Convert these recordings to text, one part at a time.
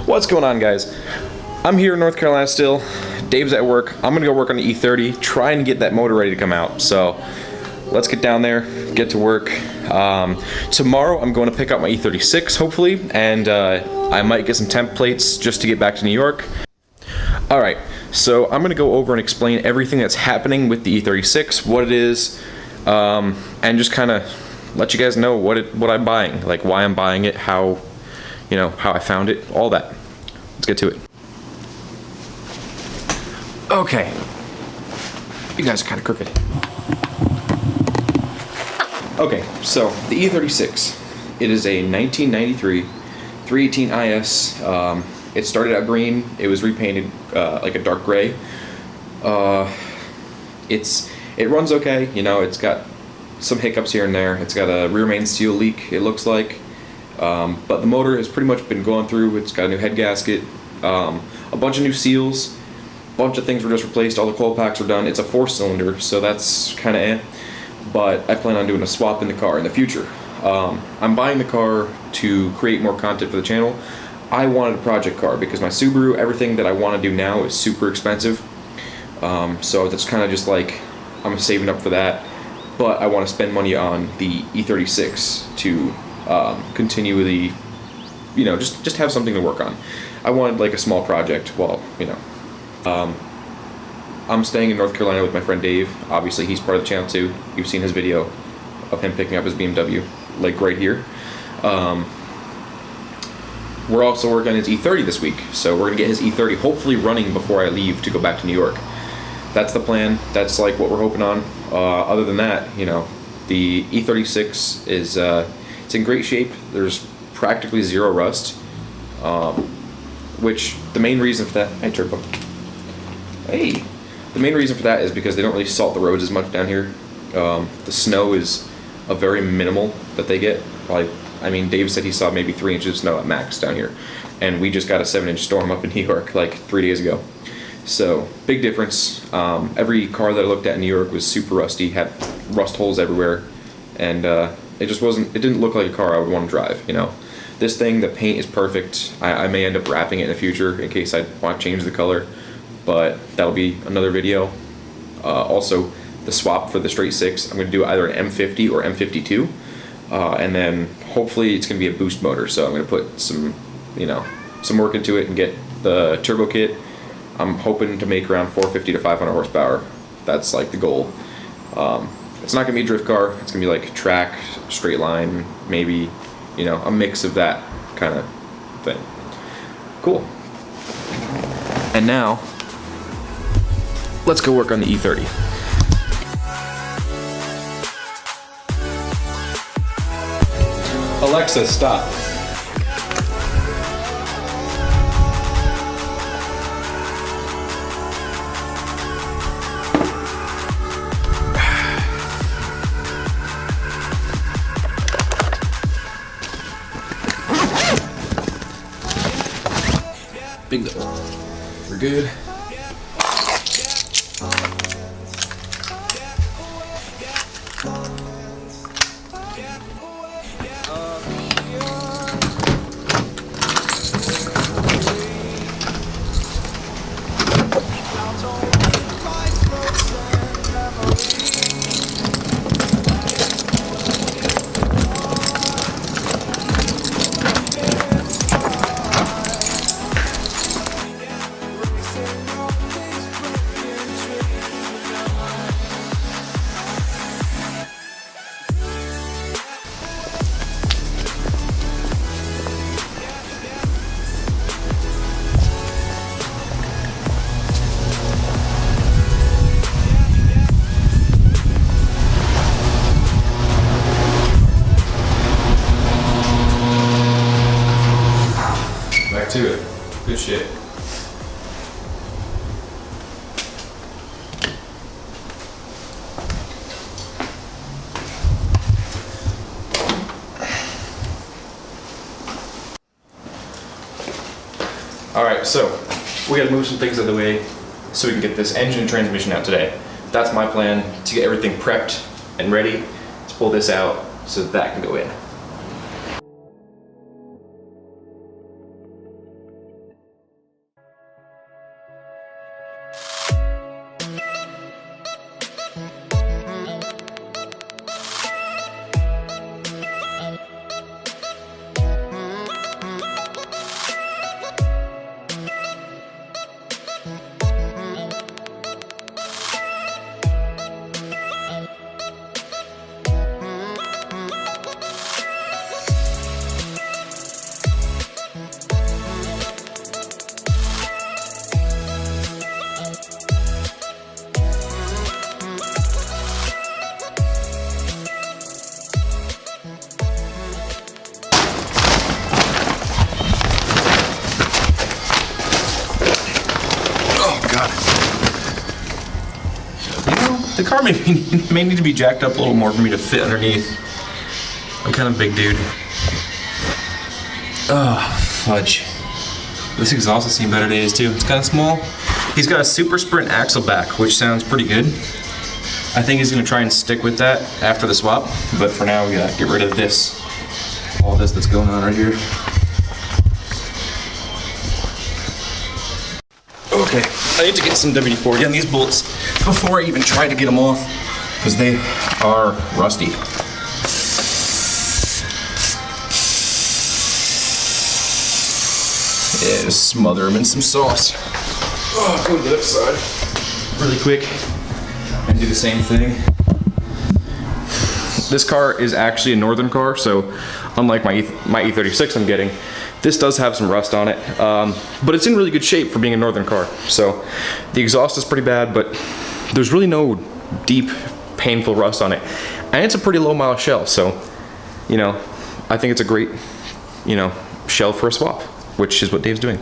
What's going on, guys? I'm here in North Carolina still. Dave's at work. I'm gonna go work on the E30, try and get that motor ready to come out. So let's get down there, get to work. Tomorrow I'm going to pick up my E36 hopefully, and I might get some templates just to get back to New York. Alright, so I'm gonna go over and explain everything that's happening with the E36, what it is, and just kind of let you guys know what I'm buying, like why I'm buying it, how I found it, all that. Let's get to it. Okay. You guys are kind of crooked. Okay, so the E36. It is a 1993 318 IS. It started out green. It was repainted like a dark gray. It runs okay. It's got some hiccups here and there. It's got a rear main steel leak, it looks like. But the motor has pretty much been going through. It's got a new head gasket, a bunch of new seals, a bunch of things were just replaced, all the coil packs are done. It's a 4-cylinder, so that's kind of eh. But I plan on doing a swap in the car in the future. I'm buying the car to create more content for the channel. I wanted a project car because my Subaru, everything that I want to do now is super expensive. So that's kind of just like, I'm saving up for that. But I want to spend money on the E36 to continue the, just have something to work on. I wanted like a small project. Well, I'm staying in North Carolina with my friend Dave. Obviously, he's part of the channel too. You've seen his video of him picking up his BMW, like right here. We're also working on his E30 this week, so we're gonna get his E30 hopefully running before I leave to go back to New York. That's the plan. That's like what we're hoping on. Other than that, the E36 is it's in great shape. There's practically zero rust, which the main reason for that. Hey, turbo. Hey. The main reason for that is because they don't really salt the roads as much down here. The snow is a very minimal that they get. Probably, Dave said he saw maybe 3 inches of snow at max down here, and we just got a 7-inch storm up in New York like 3 days ago. So big difference. Every car that I looked at in New York was super rusty, had rust holes everywhere, and it just wasn't. It didn't look like a car I would want to drive. This thing, the paint is perfect. I may end up wrapping it in the future in case I want to change the color, but that'll be another video. Also, the swap for the straight six, I'm going to do either an M50 or M52, and then hopefully it's going to be a boost motor. So I'm going to put some, some work into it and get the turbo kit. I'm hoping to make around 450 to 500 horsepower. That's like the goal. It's not going to be a drift car. It's going to be like track, straight line, maybe, a mix of that kind of thing. Cool. And now, let's go work on the E30. Alexa, stop. Bingo. We're good. To it. Good shit. Alright, so we gotta move some things out of the way so we can get this engine and transmission out today. That's my plan, to get everything prepped and ready to pull this out so that can go in. You know, the car may need to be jacked up a little more for me to fit underneath. I'm kind of a big dude. Oh, fudge. This exhaust has seen better days too. It's kind of small. He's got a Super Sprint axle back, which sounds pretty good. I think he's gonna try and stick with that after the swap, but for now we gotta get rid of this. All this that's going on right here. Okay, I need to get some WD-40 on these bolts before I even try to get them off, because they are rusty. Yeah, just smother them in some sauce. Oh, go to the other side really quick and do the same thing. This car is actually a northern car, so unlike my E36 I'm getting, this does have some rust on it, but it's in really good shape for being a northern car. So the exhaust is pretty bad, but there's really no deep, painful rust on it. And it's a pretty low mile shell, so, you know, I think it's a great, you know, shell for a swap, which is what Dave's doing.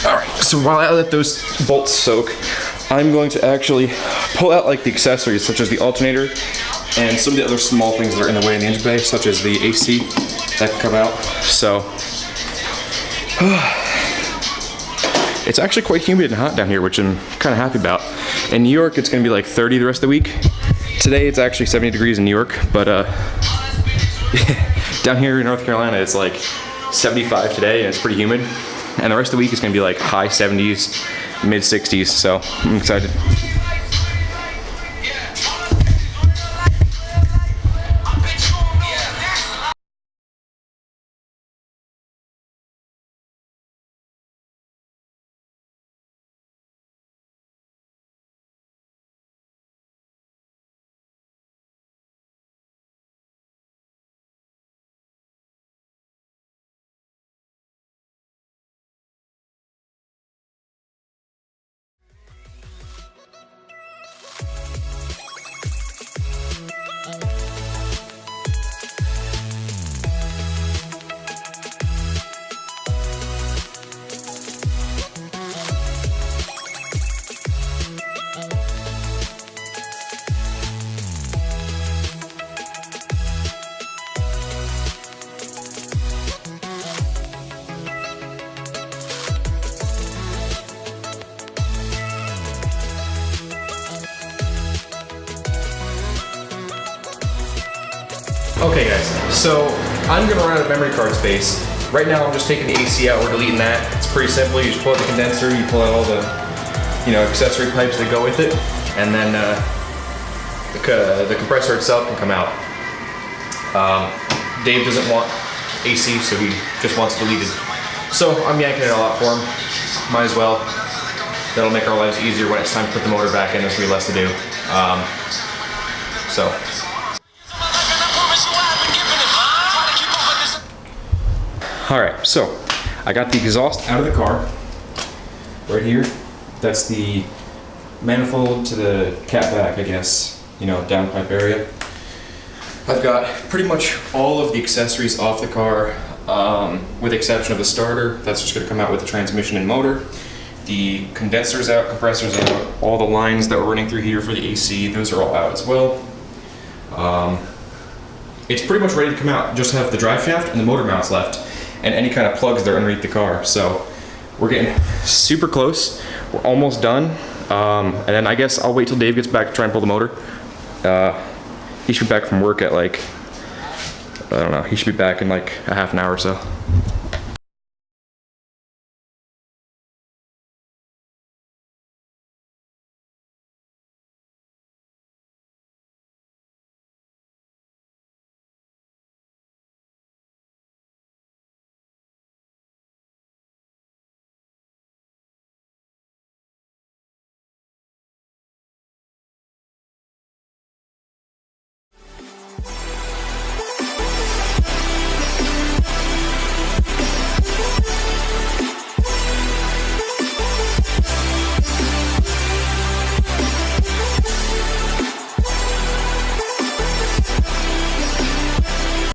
Alright, so while I let those bolts soak, I'm going to actually pull out like the accessories such as the alternator and some of the other small things that are in the way in the engine bay, such as the AC that can come out. So it's actually quite humid and hot down here, which I'm kind of happy about. In New York it's going to be like 30 the rest of the week. Today it's actually 70 degrees in New York, but down here in North Carolina it's like 75 today and it's pretty humid. And the rest of the week is going to be like high 70s, mid 60s, so I'm excited. Okay guys, so I'm gonna run out of memory card space. Right now I'm just taking the AC out, we're deleting that. It's pretty simple, you just pull out the condenser, you pull out all the, you know, accessory pipes that go with it, and then the compressor itself can come out. Dave doesn't want AC, so he just wants it deleted. So I'm yanking it all out for him, might as well. That'll make our lives easier when it's time to put the motor back in, there's gonna be less to do. Alright, so I got the exhaust out of the car, right here. That's the manifold to the cat back, I guess, you know, downpipe area. I've got pretty much all of the accessories off the car, with the exception of the starter. That's just going to come out with the transmission and motor. The condenser's out, compressor's out, all the lines that were running through here for the AC, those are all out as well. It's pretty much ready to come out, just have the drive shaft and the motor mounts left, and any kind of plugs that are underneath the car. So we're getting super close. We're almost done. And then I guess I'll wait till Dave gets back to try and pull the motor. He should be back from work at like, I don't know, he should be back in like a half an hour or so.